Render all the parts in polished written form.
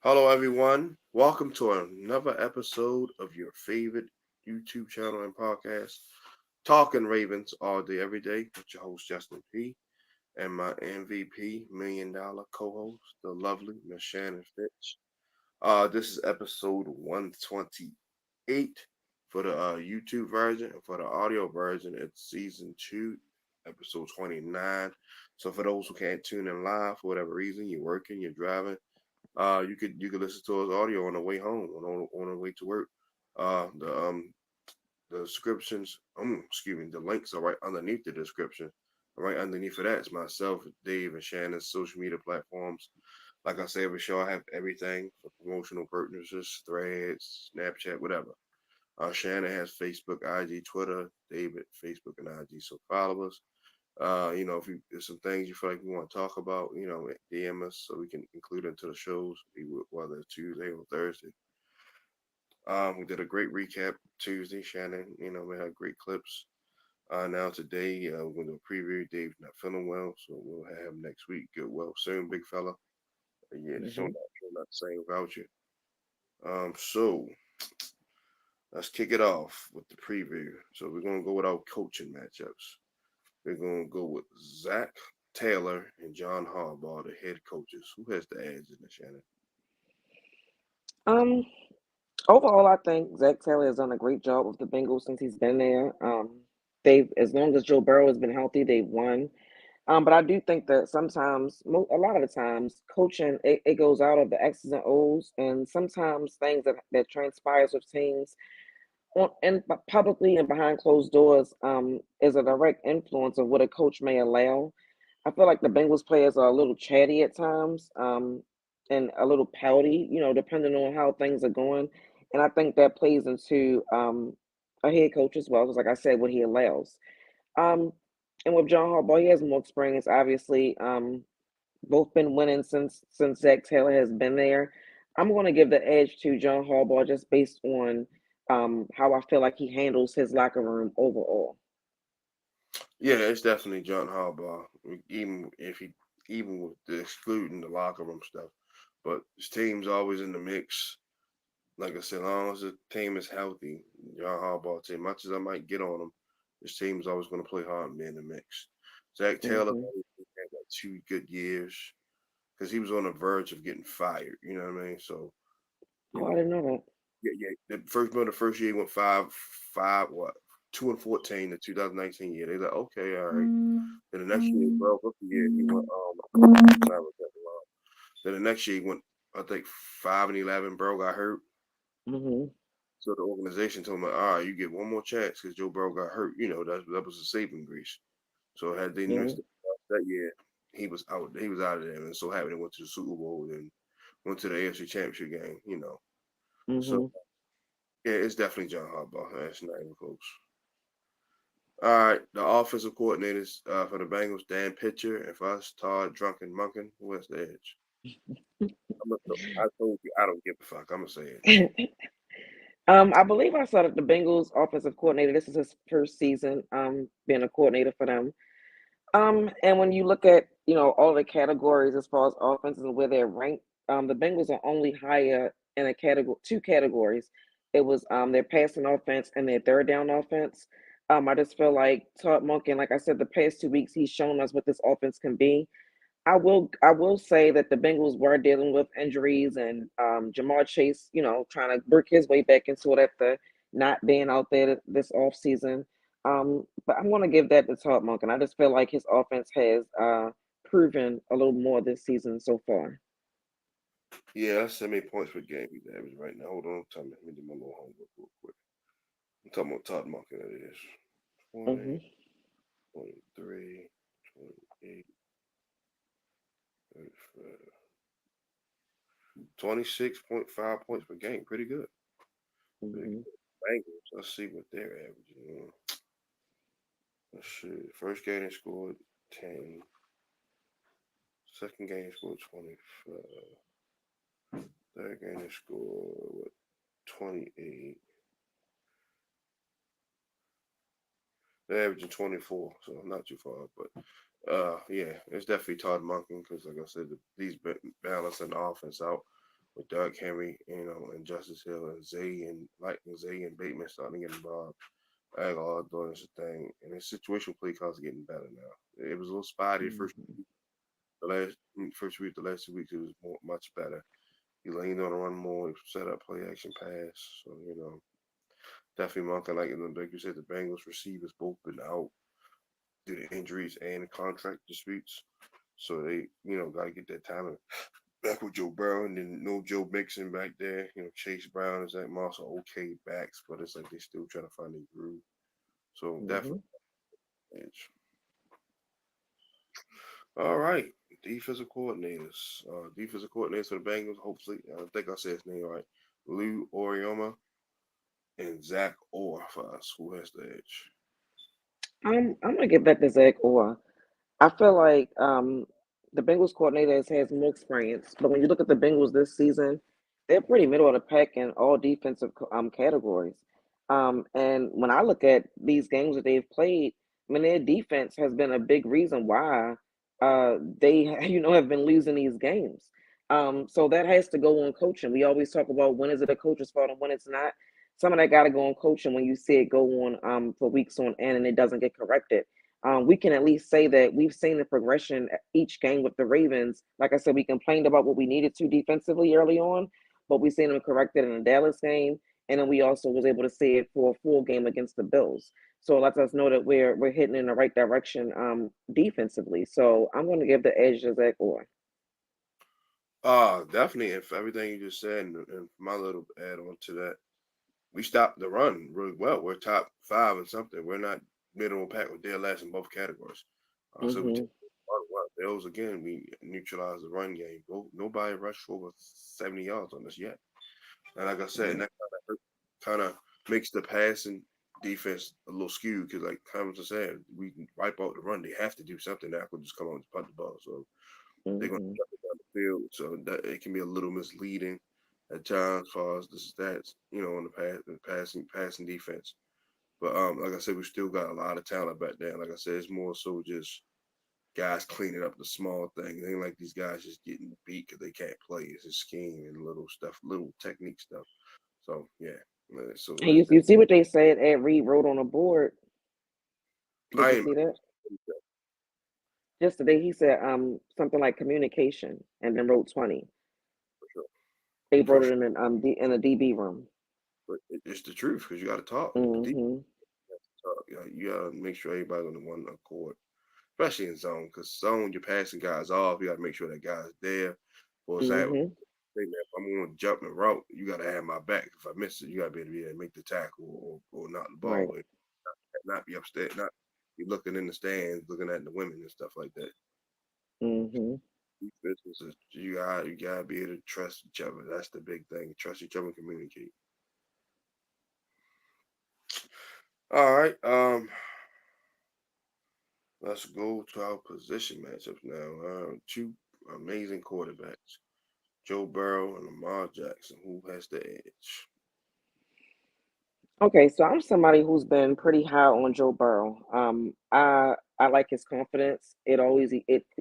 Hello, everyone. Welcome to another episode of your favorite YouTube channel and podcast, Talking Ravens all day, every day, with your host, Justin P., and my MVP, $1 million co host, the lovely Miss Shannon Finch. This is episode 128 for the YouTube version, and for the audio version, it's season 2, episode 29. So, for those who can't tune in live for whatever reason, you're working, you're driving, you could listen to his audio on the way home, on the way to work. The descriptions, excuse me, the links are right underneath the description. Right underneath of that is myself, Dave, and Shannon's social media platforms. Like I say every show, I have everything for promotional purposes, threads, Snapchat, whatever. Shannon has Facebook, IG, Twitter, David, Facebook and IG. So follow us. If there's some things you feel like we want to talk about, DM us so we can include into the shows, whether it's Tuesday or Thursday. We did a great recap Tuesday, Shannon. We had great clips. Now today, we're going to do a preview. Dave's not feeling well, so we'll have him next week. Get well soon, big fella. Yeah, hmm sure not saying about you. So let's kick it off with the preview. So we're going to go with our coaching matchups. We're going to go with Zach Taylor and John Harbaugh, the head coaches. Who has the edge in the Shannon? Um, Overall, I think Zach Taylor has done a great job with the Bengals since he's been there. They've, as long as Joe Burrow has been healthy, they've won. But I do think that sometimes, a lot of the times, coaching it goes out of the X's and O's, and sometimes things that transpires with teams and publicly and behind closed doors is a direct influence of what a coach may allow. I feel like the Bengals players are a little chatty at times, and a little pouty, depending on how things are going. And I think that plays into a head coach as well, because like I said, what he allows. Um, and with John Harbaugh, he has more experience, obviously. Both been winning since Zach Taylor has been there. I'm going to give the edge to John Harbaugh just based on how I feel like he handles his locker room overall. Yeah, it's definitely John Harbaugh. Even with the excluding the locker room stuff, but his team's always in the mix. Like I said, as long as the team is healthy, John Harbaugh team, much as I might get on him, his team is always going to play hard and be in the mix. Zach Taylor hmm had like 2 good years because he was on the verge of getting fired. You know what I mean? So you Oh, I know, didn't know that. yeah, yeah. The first year he went five, what 2-14. The 2019 year, they like okay, all right. Then the next year, well, rookie year, he went then the next year he went, I think 5-11. Bro got hurt. hmm So the organization told him, all right, you get one more chance because Joe Burrow got hurt. That was a saving grace. So had they Yeah. missed that year, he was out. He was out of there, and so happened they went to the Super Bowl and went to the AFC Championship game. So hmm yeah, it's definitely John Harbaugh. That's not even close. All right, the offensive coordinators for the Bengals, Dan Pitcher, and for us, Todd Drunken Munkin. Who has the edge? I told you I don't give a fuck. I'm gonna say it. I believe I saw that the Bengals offensive coordinator. This is his first season being a coordinator for them. And when you look at all the categories as far as offenses and where they're ranked, the Bengals are only higher in a category, two categories. It was their passing offense and their third down offense. I just feel like Todd Monken, like I said, the past 2 weeks he's shown us what this offense can be. I will say that the Bengals were dealing with injuries and Jamar Chase, trying to work his way back into it after not being out there this offseason. But I'm going to give that to Todd Monken. I just feel like his offense has proven a little more this season so far. Yeah, that's 7 points per game he's averaging right now. Hold on, time. Let me do my little homework real quick. I'm talking about Todd Monken, that is. hmm 20, 23, 28, 35. 26.5 points per game. Pretty good. Pretty hmm good. Bengals. Let's see what they're averaging. Let's see. First game they scored 10. Second game they scored 25. Third game they scored what 28. They're averaging 24, so not too far. But yeah, it's definitely Todd Monken because, like I said, he's been balancing the offense out. with Doug Henry, and Justice Hill and Zay and Bateman starting to get involved. Aguilar doing his thing, and his situation play calls are getting better now. It was a little spotty Mhm. first week, the last 2 weeks it was much better. He leaned on the run more, he set up play action pass. So definitely monking like you said, the Bengals receivers both been out due to injuries and contract disputes. So they got to get that talent back with Joe Burrow, and then no Joe Mixon back there. Chase Brown and Zach Moss are okay backs, but it's like they still trying to find their groove. So definitely Mhm. edge. All right, defensive coordinators for the Bengals. Hopefully, I think I said his name right. Lou Orioma and Zach Orr for us. Who has the edge? I'm gonna give that to Zach Orr. I feel like the Bengals coordinator has more experience, but when you look at the Bengals this season, they're pretty middle of the pack in all defensive categories. And when I look at these games that they've played, I mean, their defense has been a big reason why they have been losing these games. So that has to go on coaching. We always talk about when is it a coach's fault and when it's not. Some of that got to go on coaching when you see it go on for weeks on end and it doesn't get corrected. We can at least say that we've seen the progression each game with the Ravens. Like I said, we complained about what we needed to defensively early on, but we seen them corrected in the Dallas game, and then we also was able to see it for a full game against the Bills. So it lets us know that we're hitting in the right direction defensively. So I'm going to give the edge to Zach Orr. Definitely. If everything you just said, and my little add on to that, we stopped the run really well. We're top five and something. We're not middle of the pack. We're dead last in both categories. So we took Hmm. the run well. Bills again. We neutralized the run game. Nobody rushed for over 70 yards on us yet. And like I said, and Right. that kind of makes the passing defense a little skewed because, like Hamilton said, we can wipe out the run. They have to do something. Now could just come on and punt the ball. So they're going to Hmm. shut it down the field. So that it can be a little misleading at times as far as the stats, on the passing defense. But like I said, we still got a lot of talent back there. Like I said, it's more so just guys cleaning up the small things. It ain't like these guys just getting beat because they can't play. It's a scheme and little stuff, little technique stuff. So yeah, so And you see what they said Ed Reed wrote on a board. Did I you am see that? Yesterday he said something like communication and then wrote 20. for sure, They for wrote it sure. in a DB room. But it's the truth because you got to talk. The deep Hmm. talk. You got to make sure everybody's on the one accord, especially in zone. Because zone, you're passing guys off. You got to make sure that guy's there. For example, Hmm. hey man, if I'm going to jump and route, you got to have my back. If I miss it, you got to be able to make the tackle or knock the ball Right. away. Not be upstairs, not be looking in the stands, looking at the women and stuff like that. Hmm. Defense is you gotta be able to trust each other. That's the big thing. Trust each other and communicate. All right. Let's go to our position matchups now. Two amazing quarterbacks, Joe Burrow and Lamar Jackson. Who has the edge? Okay, so I'm somebody who's been pretty high on Joe Burrow. I like his confidence. It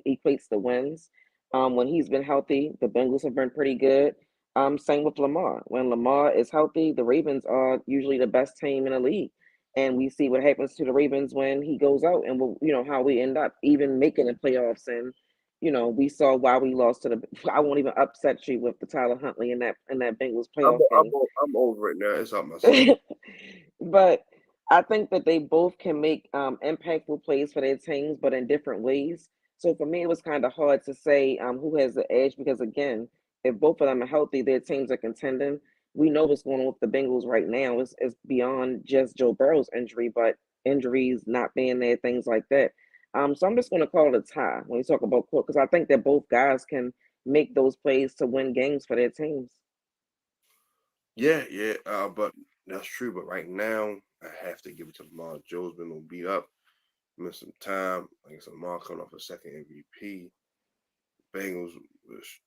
equates to wins. When he's been healthy, the Bengals have been pretty good. Same with Lamar. When Lamar is healthy, the Ravens are usually the best team in the league. And we see what happens to the Ravens when he goes out, and how we end up even making the playoffs. And we saw why we lost to the. I won't even upset you with the Tyler Huntley in that Bengals I'm playoff game. I'm over it now. It's out my system. But I think that they both can make impactful plays for their teams, but in different ways. So for me, it was kind of hard to say who has the edge because, again, if both of them are healthy, their teams are contending. We know what's going on with the Bengals right now. It's beyond just Joe Burrow's injury, but injuries not being there, things like that. So I'm just going to call it a tie when we talk about court because I think that both guys can make those plays to win games for their teams. Yeah, yeah. But that's true. But right now, I have to give it to Lamar. Joe's been a little beat up, missed some time. Like I said, Lamar coming off a second MVP. Bengals was,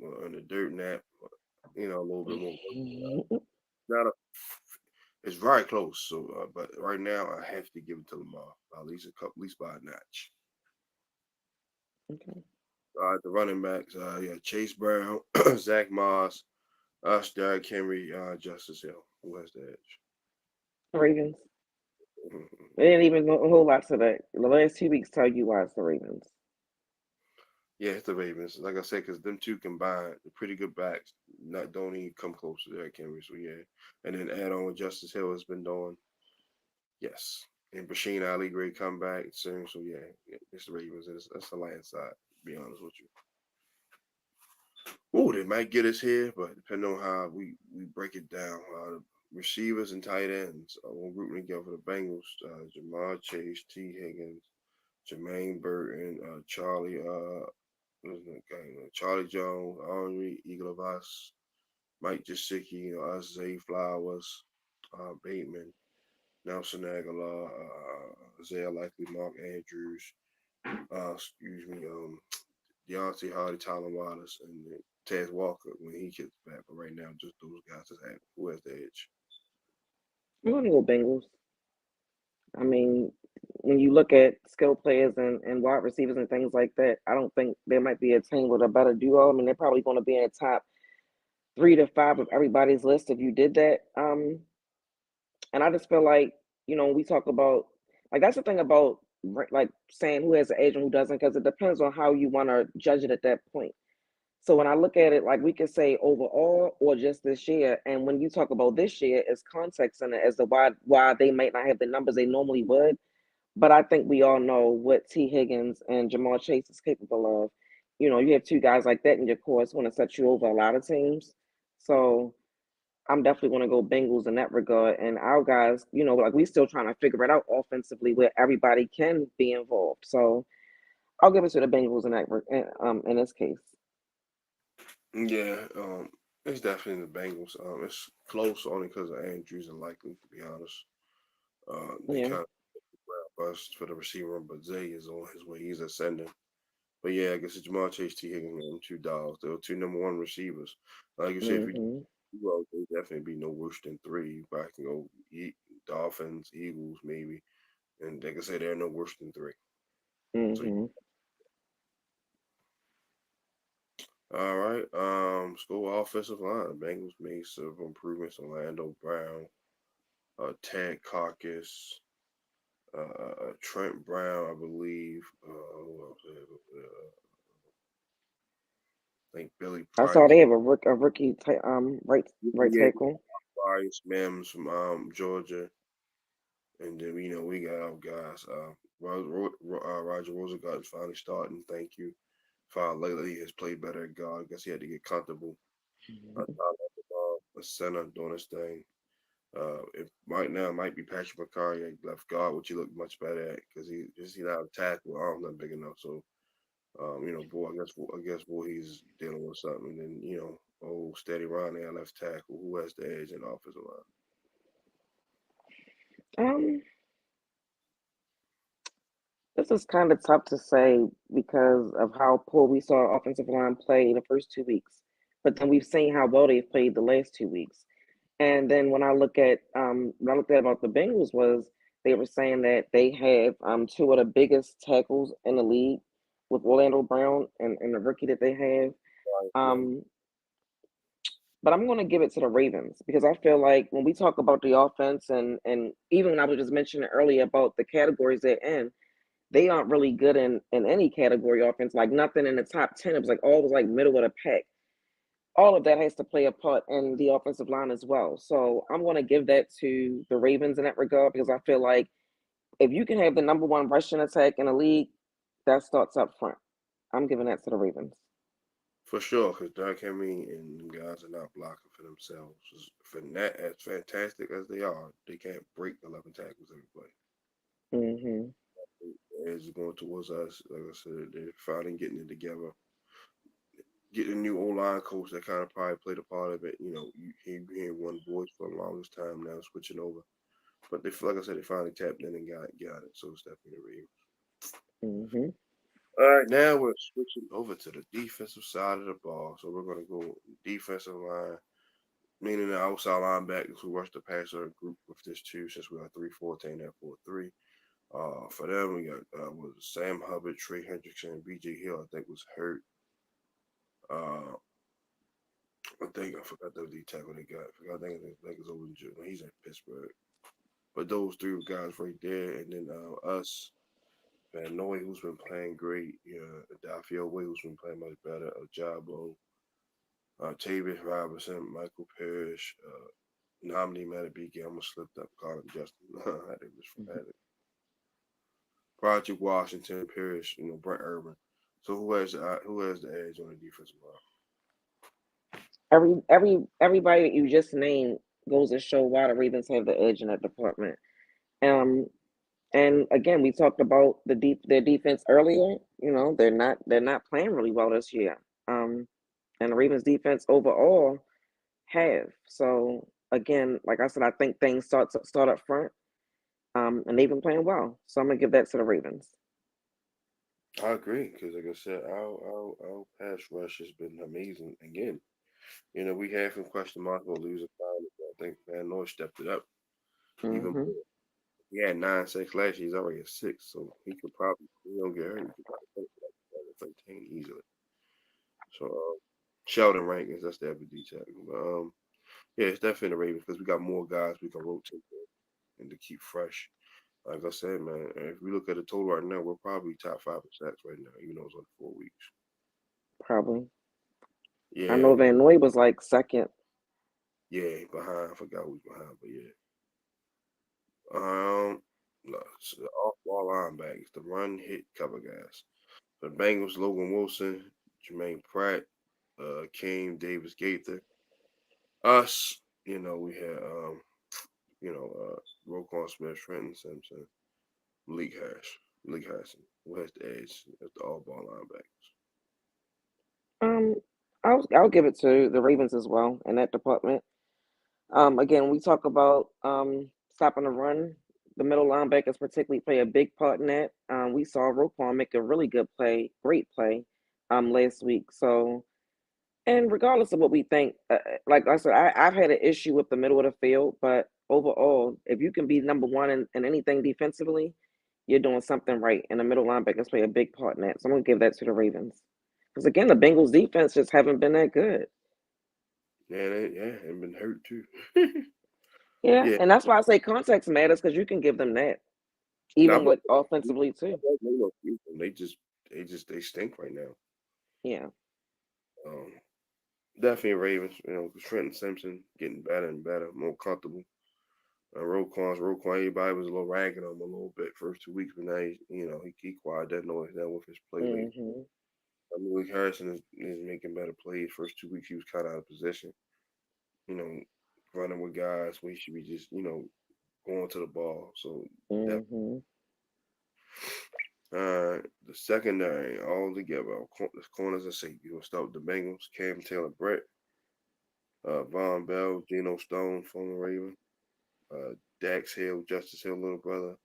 were on the dirt nap. A little bit more. Not a. It's very close. So, but right now, I have to give it to Lamar. At least a couple, at least by a notch. Okay. The running backs, yeah, Chase Brown, Zach Moss, us, Derrick Henry, Justice Hill. Who has the edge? Ravens. Mhm. It didn't even go a whole lot to that. The last 2 weeks tell you why it's the Ravens. Yeah, it's the Ravens. Like I said, because them two combined, they're pretty good backs. Not don't even come close to Derrick Henry. So yeah, and then add on what Justice Hill has been doing. Yes, and Basheen Ali great comeback soon. So yeah, it's the Ravens. That's the light side. To be honest with you. Oh, they might get us here, but depending on how we break it down, receivers and tight ends. We're rooting together for the Bengals. Jamar Chase, T. Higgins, Jermaine Burton, Charlie. What's that guy? Charlie Jones, Henry Eaglevoss, Mike Gesicki, us, Zay Flowers, Bateman, Nelson Aguilar, Isaiah Likely, Mark Andrews, excuse me, Deontay Hardy, Tyler Wallace, and then Tez Walker when he gets back. But right now, just those guys is have who has the edge. I'm gonna go Bengals. I mean, when you look at skill players and wide receivers and things like that, I don't think there might be a team with a better duo. I mean, they're probably going to be in the top 3 to 5 of everybody's list if you did that. And I just feel like, when we talk about, like, that's the thing about like saying who has an edge and who doesn't, because it depends on how you want to judge it at that point. So when I look at it, like, we could say overall or just this year. And when you talk about this year, it's context in it as to why they might not have the numbers they normally would. But I think we all know what T. Higgins and Jamal Chase is capable of. You have two guys like that in your core, it's going to set you over a lot of teams. So I'm definitely going to go Bengals in that regard. And our guys, like, we still trying to figure it out offensively where everybody can be involved. So I'll give it to the Bengals in this case. Yeah, it's definitely the Bengals. It's close only because of Andrews and Likely, to be honest. They Yeah. kind of bust for the receiver, but Zay is on his way. He's ascending. But yeah, I guess it's Jamar Chase, T. Higgins, and them two dogs. They were two number one receivers. Like you said, if you do Mm-hmm. well, they definitely be no worse than three. You probably can go Dolphins, Eagles, maybe. And like I said, they're no worse than three. So Mm-hmm. all right. Let's go offensive line. The Bengals made several improvements. Orlando Brown, Ted Carcass, Trent Brown, I believe. Who else? I think Billy I saw Price. they have a rookie right Yeah, tackle. Price, Mims from Georgia. And then we got our guys. Roger Rosengarten is finally starting. Thank you. Lately has played better at guard. I guess he had to get comfortable. Top of the ball, a center doing his thing. If right now it might be Patrick McCarry at left guard, which he looked much better at because he not a tackle. Arms not big enough. So boy, I guess boy he's dealing with something. And then Steady Ronnie at left tackle, who has the edge in the offensive line. Um, this is kind of tough to say because of how poor we saw offensive line play in the first 2 weeks. But then we've seen how well they've played the last 2 weeks. And then when I looked at about the Bengals was they were saying that they have two of the biggest tackles in the league with Orlando Brown and the rookie that they have. Yeah. Um, but I'm going to give it to the Ravens because I feel like when we talk about the offense and even when I was just mentioning earlier about the categories they're in, they aren't really good in any category offense. Like nothing in the top 10. It was like always like middle of the pack. All of that has to play a part in the offensive line as well. So I'm going to give that to the Ravens in that regard because I feel like if you can have the number one rushing attack in the league, that starts up front. I'm giving that to the Ravens. For sure, because Derrick Henry and them guys are not blocking for themselves. For that, as fantastic as they are, they can't break 11 tackles every play. Hmm. As going towards us, like I said, they're finally getting it together. Getting a new O line coach that kind of probably played a part of it. You hear one voice for the longest time now, switching over. But like I said, they finally tapped in and got it. So it's definitely a real. Hmm. All right, now we're switching over to the defensive side of the ball. So we're going to go defensive line, meaning the outside linebackers who rush the passer group with this two, since we are 3-4, 4-3. For them, we got was Sam Hubbard, Trey Hendrickson, B.J. Hill. I think was hurt. Uh, I think I forgot the D tackle they got. I think it's over in June. He's in Pittsburgh. But those three guys right there, and then us, Van Noy, who's been playing great. Yeah, Dafio Way, who's been playing much better. Jabo, Tavis Robinson, Michael Parrish, Nominee Matabiki. Almost slipped up calling Justin. Had it. Project Washington, Parrish, Brent Urban. So who has the edge on the defensive line? Everybody that you just named goes to show why the Ravens have the edge in that department. Um, and again, we talked about their defense earlier. They're not playing really well this year. And the Ravens defense overall have. So again, like I said, I think things start up front. And they've been playing well. So I'm gonna give that to the Ravens. I agree because, like I said, our pass rush has been amazing. Again, we have some question marks about losing time. I think Van Noy stepped it up even Hmm. more. He had 9 sacks last year. He's already at 6, so he could probably, he don't get hurt. He could probably play for like 13 easily. So, Sheldon Rankins, that's the FBD tackle. But, yeah, it's definitely the Ravens because we got more guys we can rotate and to keep fresh. Like I said, man, if we look at the total right now, we're probably top 5 in sacks right now. It's on 4 weeks. Probably. I Yeah, know Van Noy was like second. yeah, behind. I forgot who's behind, but yeah. No, it's the off-ball linebackers, the run, hit, cover guys. The Bengals, Logan Wilson, Jermaine Pratt, King, Davis Gaither. Us, we had Roquan Smith, Trenton Simpson, Malik Harrison. Who has the edge? That's the all-ball linebackers. Um, I'll give it to the Ravens as well in that department. Again, we talk about stopping the run. The middle linebackers particularly play a big part in that. We saw Roquan make a really good play, great play, last week. So, and regardless of what we think, like I said, I've had an issue with the middle of the field, but overall, if you can be number one in anything defensively, you're doing something right. And the middle linebackers play a big part in that. So I'm gonna give that to the Ravens. Because again, the Bengals defense just haven't been that good. And been hurt too. Yeah, Yeah, and that's why I say context matters because you can give them that, now even with offensively too. they stink right now. Yeah. Um, Definitely Ravens. 'Cause Trenton Simpson getting better and better, more comfortable. Roquan, everybody was a little ragging on him a little bit first 2 weeks, but now he quieted that noise down with his play late. Hmm. Malik Harrison is making better plays. First 2 weeks he was kind of out of position. You know, running with guys we should be just going to the ball. So that Hmm. the secondary all together, the corners and safety. We'll start with the Bengals. Cam Taylor, Brett, Von Bell, Geno Stone, former Raven, Dax Hill, Justice Hill, little brother,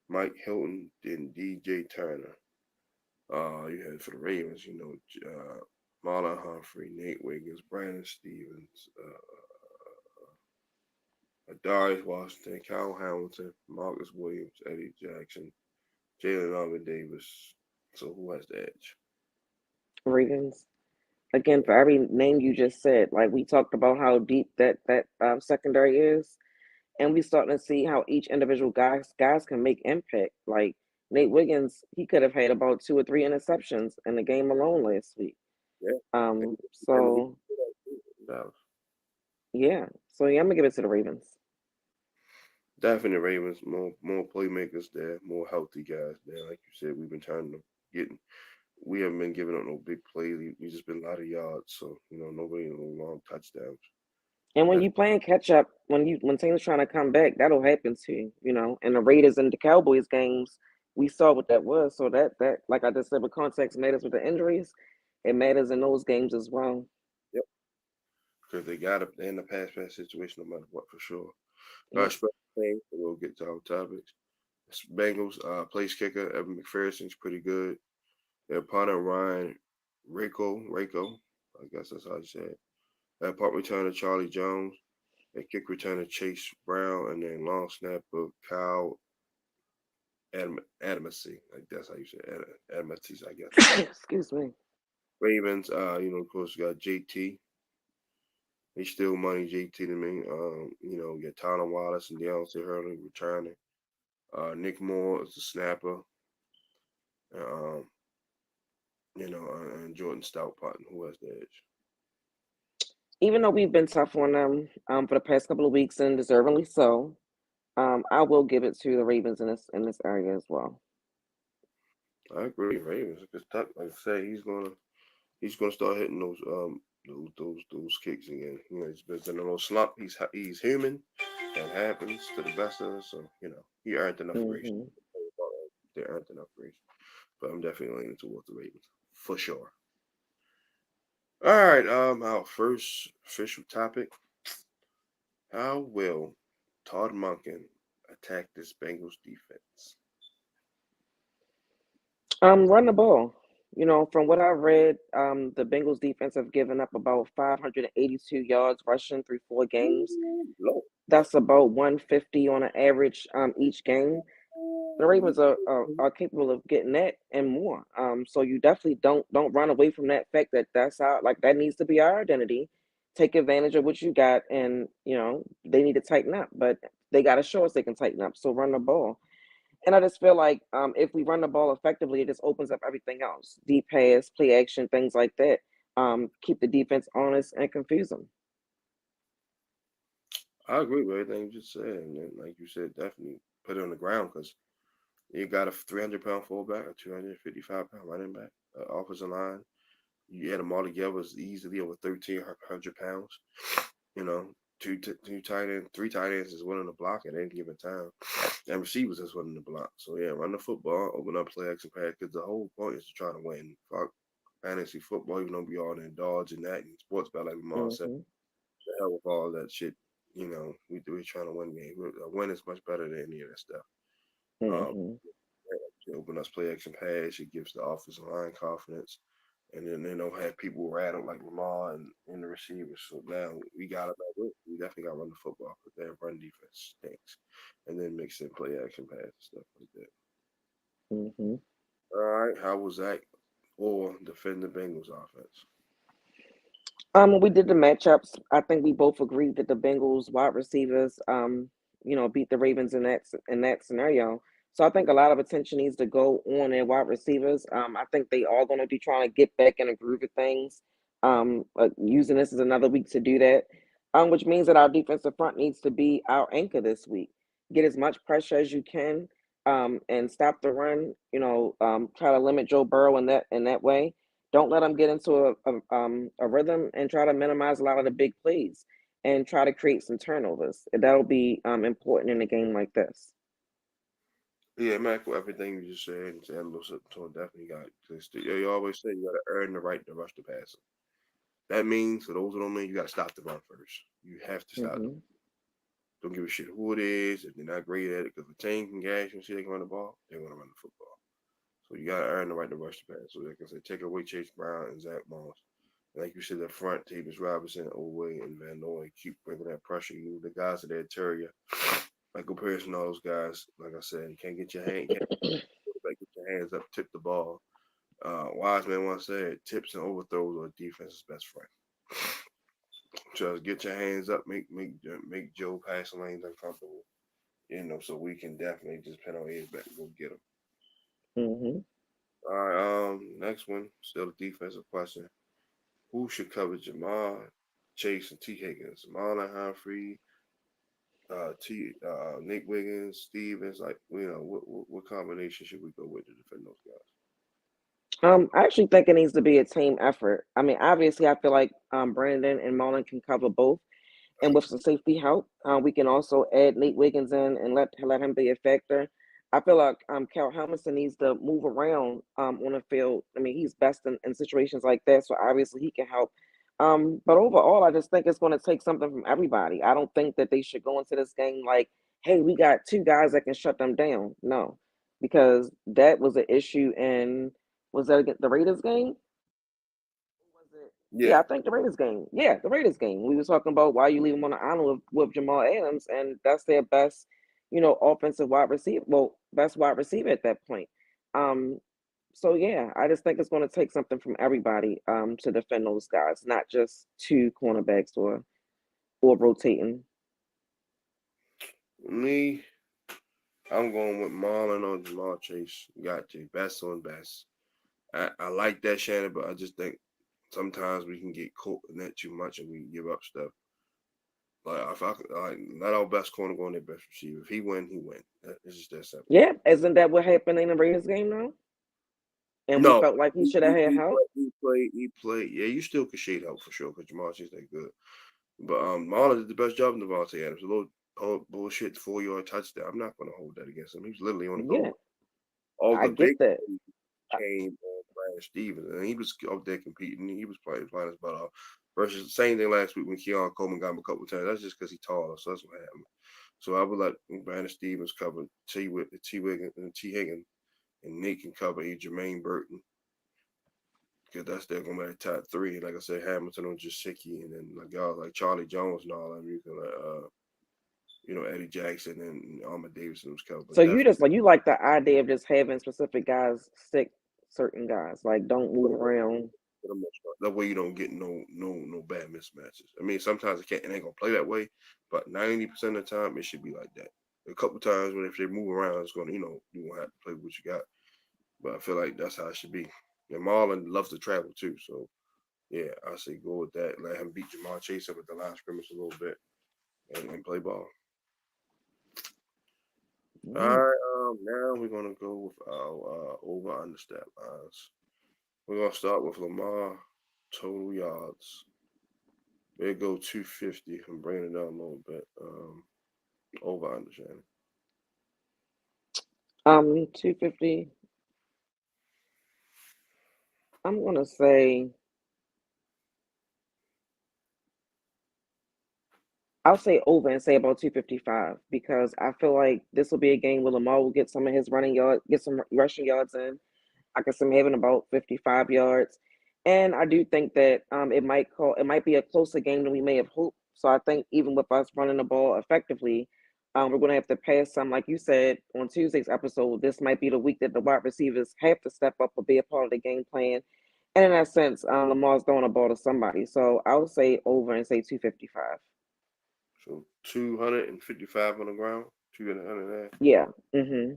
Mike Hilton, then DJ Turner. You had for the Ravens, Marlon Humphrey, Nate Wiggins, Brandon Stevens, Darius Washington, Kyle Hamilton, Marcus Williams, Eddie Jackson, Jalen Alvin Davis. So who has the edge? Ravens. Again, for every name you just said, like we talked about how deep that secondary is, and we starting to see how each individual guys can make impact. Like Nate Wiggins, he could have had about 2 or 3 interceptions in the game alone last week. Yeah, and he So yeah, so yeah, I'm gonna give it to the Ravens. definitely Ravens. More playmakers there, more healthy guys there. Like you said, we've been trying to get. We haven't been giving up no big plays. We just been a lot of yards. So nobody no long touchdowns. And when That's you playing catch up, when teams trying to come back, that'll happen too, And the Raiders and the Cowboys games, we saw what that was. So that like I just said, with context matters with the injuries, it matters in those games as well. yep, because they got up in the pass situation no matter what for sure. Yep. Special things. We'll get to our topics. Bengals place kicker Evan McPherson's pretty good. Their punter Ryan Rako, I guess that's how you say it. Their punt returner Charlie Jones. Their kick returner Chase Brown, and then long snapper Kyle Adamacy. Like that's how you say Adamacy, I guess. Excuse me. Ravens, of course, you got JT. He's still money JT to me. You got Tyler Wallace and Deontay Hurley returning. Nick Moore is the snapper. Um, and Jordan Stout Putton, who has the edge. Even though we've been tough on them for the past couple of weeks and deservingly so, I will give it to the Ravens in this area as well. I agree, Ravens. Because like I say, he's gonna start hitting those kicks again. He's been in a little slump. He's human. That happens to the best of us. So he earned enough grace. Hmm. They earned enough grace. But I'm definitely leaning towards the Ravens for sure. All right. Our first official topic: how will Todd Monken attack this Bengals defense? Run the ball. From what I've read, the Bengals defense have given up about 582 yards rushing through 4 games. Ooh, Lord. That's about 150 on an average each game. The Ravens are capable of getting that and more. So you definitely don't run away from that fact that that's how like that needs to be our identity. Take advantage of what you got, and they need to tighten up, but they got to show us they can tighten up. So run the ball. And I just feel like if we run the ball effectively, it just opens up everything else: deep pass, play action, things like that. Keep the defense honest and confuse them. I agree with everything you just said. And then, like you said, definitely put it on the ground because you got a 300-pound fullback, a 255-pound running back, offensive line. You add them all together, it's easily over 1,300 pounds. You know, two tight ends, three tight ends is willing to block at any given time, and receivers is willing to block. So yeah, run the football, open up play action pass because the whole point is to try to win. Fuck fantasy football, even though we all in dodge and that and sports bet like Lamar said, Hmm. the hell with all that shit. We trying to win games. A win is much better than any of that stuff. Um, Hmm. it open us play action pass. It gives the offensive line confidence, and then they don't have people rattled like Lamar and the receivers. So now we got to we definitely got to run the football because their run defense stinks, and then mix in play action pass and stuff like that. Hmm. All right, how was that? Or defend the Bengals offense? When we did the matchups, I think we both agreed that the Bengals wide receivers, beat the Ravens in that scenario. So I think a lot of attention needs to go on their wide receivers. I think they are going to be trying to get back in a groove of things. Using this as another week to do that, which means that our defensive front needs to be our anchor this week. Get as much pressure as you can, and stop the run. Try to limit Joe Burrow in that way. Don't let them get into a rhythm, and try to minimize a lot of the big plays and try to create some turnovers. That'll be important in a game like this. Yeah, man, for everything you just said and said a little something to it, definitely got this. You always say you got to earn the right to rush the passer. That means, for those who don't mean, you got to stop the run first. You have to stop. Hmm. Don't give a shit who it is if they're not great at it. Because if a team can gash you and see they can run the ball, they're going to run the football. So you got to earn the right to rush the pass. So like I said, take away Chase Brown and Zach Moss. And like you said, the front, Tavis Robinson, Owe, and Van Noy keep bringing that pressure. You the guys that interior. Michael Pearson, all those guys, like I said, you can't get your hand, can't get your hands up, tip the ball. Wiseman once said, tips and overthrows are defense's best friend. Just get your hands up, make Joe passing lanes uncomfortable. So we can definitely just pin our ears back and go get them. Hmm. All right, next one, still a defensive question. Who should cover Jamal, Chase, and T. Higgins? Marlon Humphrey, Nick Wiggins, Stevens. Like, what combination should we go with to defend those guys? I actually think it needs to be a team effort. I mean, obviously, I feel like Brandon and Mullen can cover both, and with some safety help, we can also add Nate Wiggins in and let him be a factor. I feel like Cal Helmison needs to move around on the field. I mean, he's best in situations like that, so obviously he can help. But overall, I just think it's going to take something from everybody. I don't think that they should go into this game like, "Hey, we got two guys that can shut them down." No, because that was an issue in was that against the Raiders game? Was it? Yeah, Yeah, I think the Raiders game. Yeah, the Raiders game. We was talking about why you leave him on the island with Jamal Adams, and that's their best, offensive wide receiver. Well, best wide receiver at that point. Um, so yeah, I just think it's going to take something from everybody to defend those guys, not just two cornerbacks or rotating. Me, I'm going with Marlon or Jamal Chase. Got to best on best. I like that Shannon, but I just think sometimes we can get caught in that too much and we give up stuff. Like if I like let our best corner go on their best receiver. If he win, he win. It's just that simple. Yeah, isn't that what happened in the Raiders game now? And we No, felt like he should have had help. he played. Yeah, you still could shade help for sure because Jamal Chase that good. But Marlon did the best job than Devontae Adams. A little bullshit 4 yard touchdown. I'm not gonna hold that against him. He was literally on the Yeah, goal. All I the big get that. plays came on Brandon Stevens, and he was up there competing. He was flying his butt off. Versus the same thing last week when Keon Coleman got him a couple of times. That's just because he's taller, so that's what happened. So I would let Brandon Stevens cover T Wiggins and T Higgins, and Nick can cover Jermaine Burton because that's their gonna be like top three. Like I said, Hamilton on Jasicki, and then like y'all like Charlie Jones and all them. You can Eddie Jackson and Ahmad Davidson was covered, but So you definitely just like you like the idea of just having specific guys stick certain guys, like don't for move the most around. for the most part. That way you don't get no bad mismatches. I mean, sometimes it ain't gonna play that way, but 90% of the time it should be like that. A couple times when if they move around, it's gonna you gonna have to play what you got. But I feel like that's how it should be. And Marlon loves to travel too, so yeah, I say go with that. Let him beat Jamal Chase up at the line scrimmage a little bit and play ball. All Mm. right, now we're gonna go with our over under stat lines. We're gonna start with Lamar total yards. They go 250. I'm bringing it down a little bit. Over under Shannon. 250. I'm gonna say I'll say over and say about 255 because I feel like this will be a game where Lamar will get some of his running yards, get some rushing yards in. I can see him having about 55 yards. And I do think that it might be a closer game than we may have hoped. So I think even with us running the ball effectively, we're going to have to pass some. Like you said on Tuesday's episode, this might be the week that the wide receivers have to step up or be a part of the game plan. And in that sense, Lamar's throwing a ball to somebody. So I would say over and say 255. So 255 on the ground, 200. Yeah. Mm-hmm.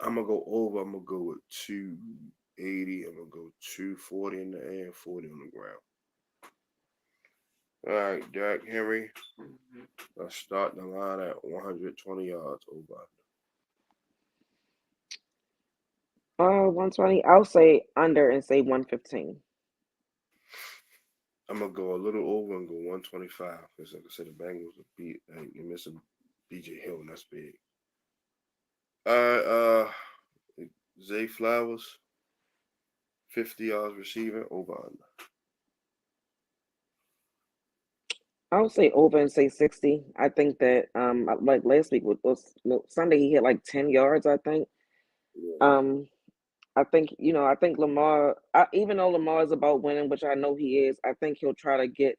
I'm gonna go over. I'm gonna go with 280. I'm gonna go 240 in the air, 40 on the ground. All right, Derrick Henry. Let's start the line at 120 yards over. 120. I'll say under and say 115. I'm gonna go a little over and go 125 because, like I said, the Bengals are beat. They missing DJ Hill, and that's big. All right, Zay Flowers, 50 yards receiving over under. I'll say over and say 60. I think that like last week was no, Sunday he hit like 10 yards, I think. Yeah, Um I think Lamar even though Lamar is about winning, which I know he is, I think he'll try to get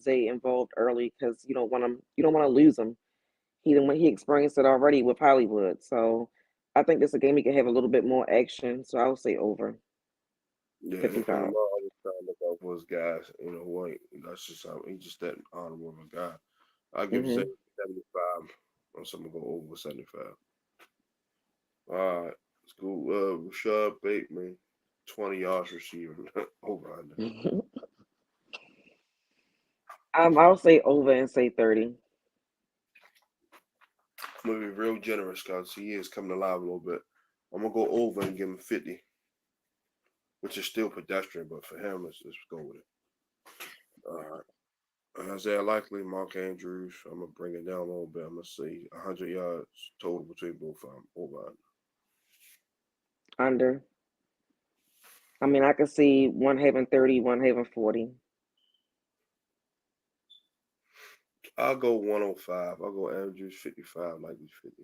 Zay involved early because you don't want to lose him. He experienced it already with Hollywood. So I think this is a game he can have a little bit more action. So I'll say over yeah, and 55. Lamar always trying to look out for his guys. Who ain't that's just how he's just that honorable of a guy. I'll give Zay Hmm 75. Or something go over 75. All right, let's go. Rashad Bateman, 20 yards receiving over under. I'll say over and say 30. I'm gonna be real generous because he is coming alive a little bit. I'm gonna go over and give him 50, which is still pedestrian, but for him, let's go with it. All right. Isaiah Likely, Mark Andrews. I'm gonna bring it down a little bit. I'm gonna say 100 yards total between both of them. Over. Under. I mean, I could see one having 30, one having 40. I'll go 105. I'll go Andrews 55, Likely 50.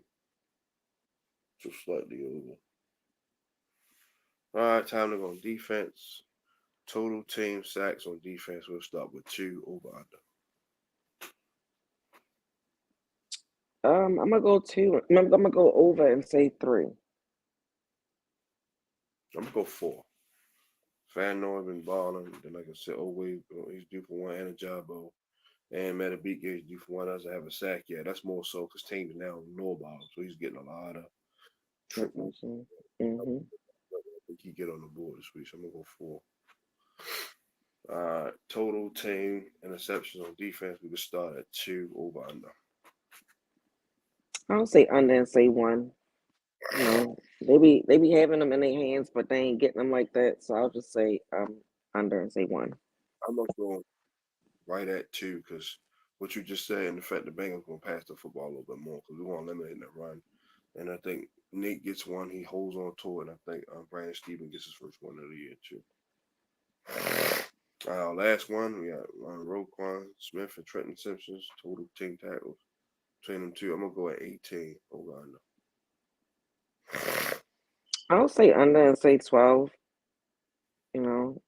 Just slightly over. All right, time to go on defense. Total team sacks on defense. We'll start with 2 over under. I'm gonna go two. I'm gonna go over and say three. I'm gonna go 4. Fan Noy been balling. Then like I said, Owe, he's due for one and a Jabo. And Metabeke is due for one doesn't have a sack yet. That's more so because teams now know about him. So he's getting a lot of triple. I Mm-hmm. think he get on the board this week. So I'm gonna go 4. Total team interceptions on defense. We can start at 2 over under. I'll say under and say one. You know, they be having them in their hands, but they ain't getting them like that. So I'll just say under and say one. I'm gonna go right at 2 because what you just said and the fact the Bengals gonna pass the football a little bit more because we want to eliminate that run. And I think Nick gets one. He holds on to it. And I think Brandon Stevens gets his first one of the year too. Last one we got Roquan Smith and Trenton Simpsons total team tackles between them two. I'm gonna go at 18 over under. I'll say under and say 12. You know,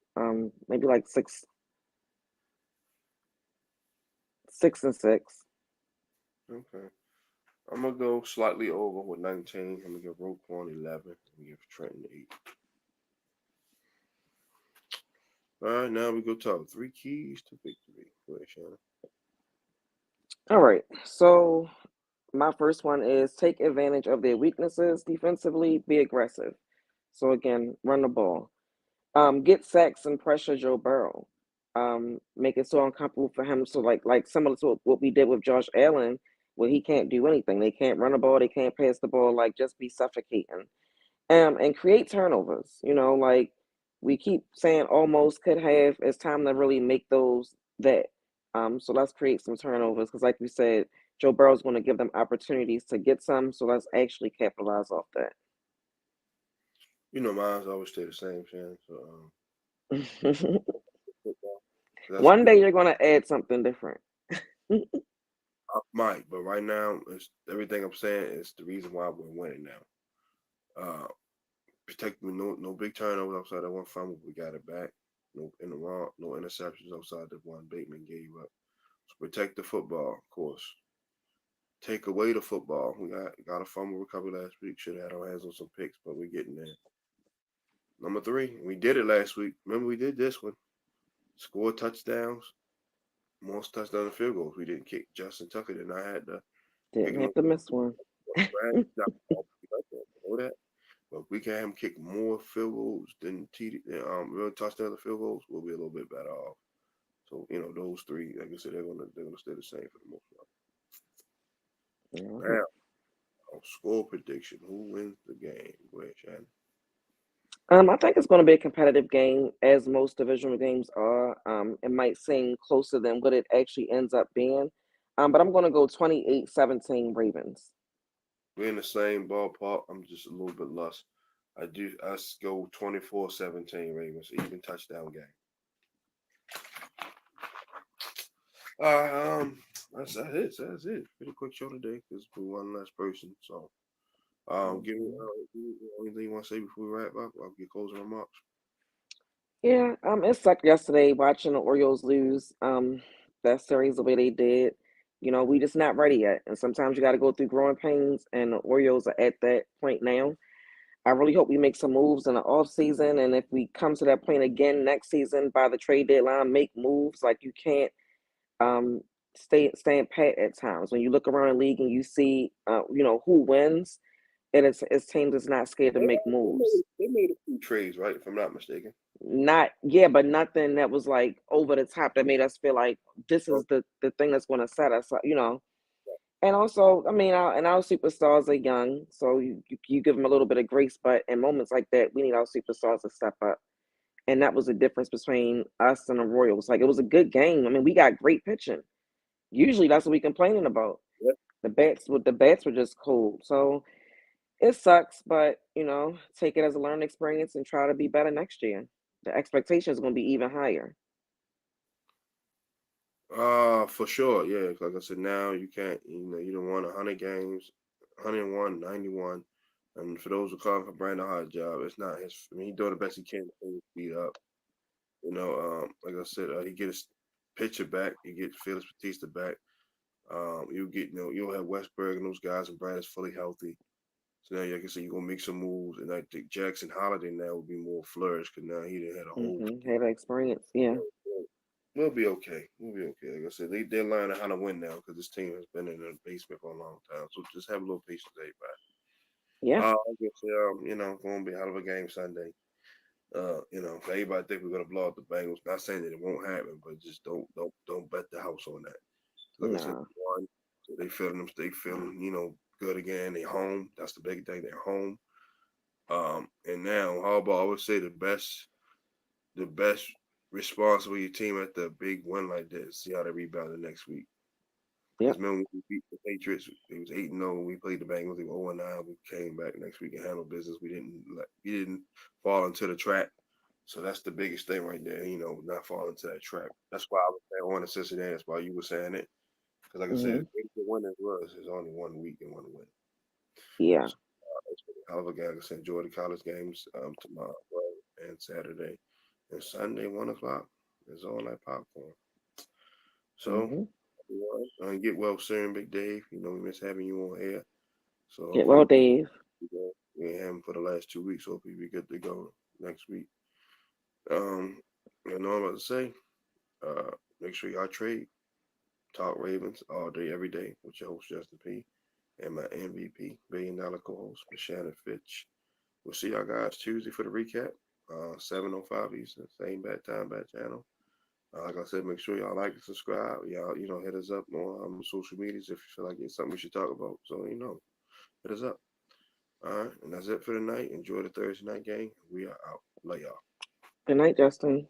maybe like 6 and 6. Okay. I'm gonna go slightly over with 19. I'm gonna give Roquan 11. I'm gonna give Trenton 8. All right, now we go talk 3 keys to victory. Go ahead, Shannon. All right. So my first one is take advantage of their weaknesses defensively, be aggressive. So again, run the ball. Get sacks and pressure Joe Burrow. Make it so uncomfortable for him. So like similar to what we did with Josh Allen, where he can't do anything. They can't run the ball, they can't pass the ball, like just be suffocating. And create turnovers. You know, like we keep saying almost could have. It's time to really make those that. So let's create some turnovers because, like we said, Joe Burrow's going to give them opportunities to get some. So let's actually capitalize off You know, mine's always stay the same, Shannon. So that. football. That's One day you're going to add something different. I might, but right now, it's everything I'm saying is the reason why we're winning now. Protect me, no big turnovers outside that one fumble. We got it back. No in the wrong, no interceptions outside the one Bateman gave up. So protect the football, of course. Take away the football. We got a fumble recovery last week. Should have had our hands on some picks, but we're getting there. Number 3, we did it last week. Remember we did this one. Score touchdowns, more touchdowns and field goals. We didn't kick Justin Tucker, and I had to kick Didn't him. have to miss one. Know that. But if we can have him kick more field goals than TD, real touchdowns and field goals, we'll be a little bit better off. So those 3, like I said, they're gonna stay the same for the most part. Mhm. Now, score prediction: who wins the game? Go ahead, Shannon. I think it's going to be a competitive game, as most divisional games are. It might seem closer than what it actually ends up being. But I'm going to go 28-17 Ravens. We're in the same ballpark. I'm just a little bit less. I go 24-17 Ravens, even touchdown game. That's it. That's it. Pretty quick show today because we one less person. So, Mhm. give me anything you want to say before we wrap up. I'll get closing remarks. Yeah, it sucked yesterday watching the Orioles lose that series the way they did. You know, we just not ready yet. And sometimes you got to go through growing pains, and the Orioles are at that point now. I really hope we make some moves in the off season, and if we come to that point again next season by the trade deadline, make moves. Like you can't um stand pat at times. When you look around the league and you see who wins, and it's teams that's not scared to make moves. They made a few trades, right? If I'm not mistaken. Not yeah, but nothing that was like over the top that made us feel like this Oh, is the thing that's going to set us up. And also, I mean, our superstars are young, so you give them a little bit of grace. But in moments like that, we need our superstars to step up, and that was the difference between us and the Royals. Like it was a good game. I mean, we got great pitching. Usually, that's what we complaining about. yeah. The bats were just cold. So it sucks, but take it as a learning experience and try to be better next year. The expectation is going to be even higher. For sure, yeah. Like I said, now you can't. You don't want 100 games, 101, 91. And for those who call for Brandon hard job, it's not his. I mean, he's doing the best he can to pull his feet up. Like I said, he get his pitcher back. He get Felix Batista back. You'll have Westberg and those guys, and Brad is fully healthy. So now, like I said, you're gonna make some moves, and I think Jackson Holiday now will be more flourished because now he done had a whole. Have experience. Yeah. We'll be okay. We'll be okay. Like I said, they're learning how to win now because this team has been in the basement for a long time. So just have a little patience, everybody. Yeah. I guess going to be a hell of a game Sunday. For everybody think we're gonna blow out the Bengals. Not saying that it won't happen, but just don't bet the house on that. Like I said, Nah. one, so they feeling good again. They home. That's the big thing. They're home. And now how about I would say the best response of your team at the big win like this. See how they rebound the next week. Because Yep. remember when we beat the Patriots, it was 8-0 when we played the Bengals. They were 0-9. We came back next week and handled business. We didn't fall into the trap. So that's the biggest thing right there. Not fall into that trap. That's why I was saying on the Cincinnati. That's why you were saying it. Because like I said, Hmm. the win as well is only 1 week and 1 win. Yeah. So it's been a hell of a game. Like I said, enjoy the college games tomorrow and Saturday and Sunday 1 o'clock. It's all that popcorn. So Hmm. get well soon, Big Dave. We miss having you on air. So Get hopefully well, Dave. we ain't have him for the last 2 weeks. Hopefully we good to go next week. Um, and all I'm about to say, uh, make sure y'all trade Talk Ravens all day, every day with your host Justin P and my MVP, $1 billion co-host, Shannon Finch. We'll see y'all guys Tuesday for the recap. 7:05 Eastern, same bad time, bad channel. Like I said, make sure y'all like and subscribe. Y'all, hit us up on social medias if you feel like it's something we should talk about. So, hit us up. All right. And that's it for tonight. Enjoy the Thursday night game. We are out. Love y'all. Good night, Justin.